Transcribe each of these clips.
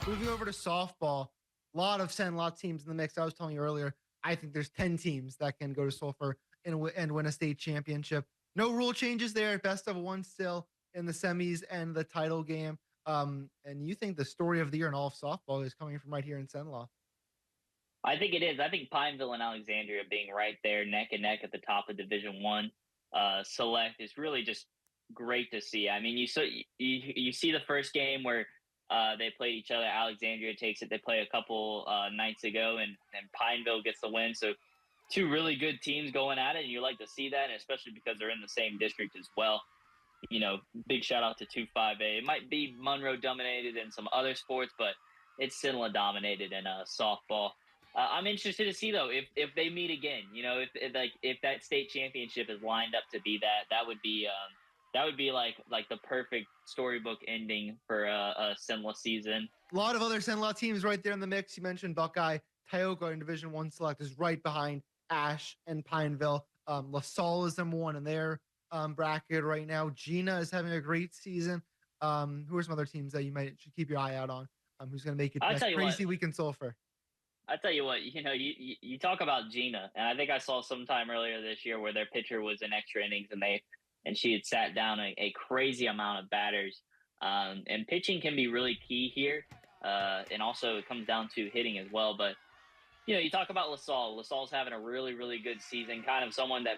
Moving over to softball, a lot of Cenla teams in the mix. I was telling you earlier, I think there's 10 teams that can go to Sulphur and win a state championship. No rule changes there. Best of one still in the semis and the title game. And you think the story of the year in all of softball is coming from right here in Cenla? I think it is. I think Pineville and Alexandria being right there, neck and neck at the top of Division One select is really just great to see. I mean, you see the first game where they played each other. Alexandria takes it. They play a couple nights ago, and Pineville gets the win. So two really good teams going at it, and you like to see that, and especially because they're in the same district as well. You know, big shout out to 2-5A. It might be Monroe dominated in some other sports, but it's Cenla dominated in softball. I'm interested to see though if they meet again. You know, if that state championship is lined up to be that would be like the perfect storybook ending for a Cenla season. A lot of other Cenla teams right there in the mix. You mentioned Buckeye, Tioga in Division One select is right behind Ash and Pineville. LaSalle is number one in their bracket right now. Gina is having a great season. Who are some other teams that you should keep your eye out on? Who's going to make it next crazy week in Sulphur? I tell you what, you talk about Gina, and I think I saw sometime earlier this year where their pitcher was in extra innings, and she had sat down a crazy amount of batters. And pitching can be really key here, and also it comes down to hitting as well. But you talk about LaSalle. LaSalle's having a really, really good season. Kind of someone that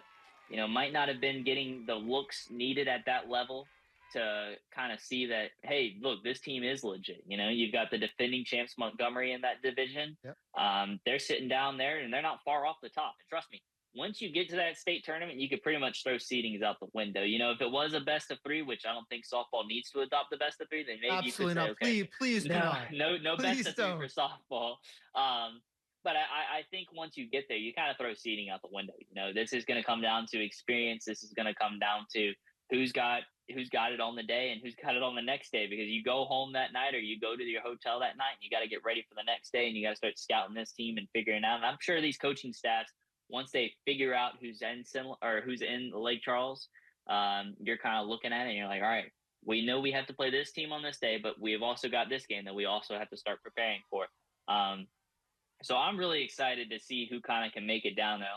might not have been getting the looks needed at that level to kind of see that, hey, look, this team is legit. You've got the defending champs Montgomery in that division. Yep. They're sitting down there, and they're not far off the top. And trust me, once you get to that state tournament, you could pretty much throw seedings out the window. If it was a best of three, which I don't think softball needs to adopt the best of three, then maybe absolutely you could say, not. Please do not. No best of three for softball. But I think once you get there, you kind of throw seeding out the window. This is going to come down to experience. This is going to come down to who's got it on the day and who's got it on the next day, because you go home that night or you go to your hotel that night and you got to get ready for the next day, and you got to start scouting this team and figuring out. And I'm sure these coaching staffs, once they figure out who's in Lake Charles, you're kind of looking at it and you're like, all right, we know we have to play this team on this day, but we have also got this game that we also have to start preparing for. So I'm really excited to see who kind of can make it down there.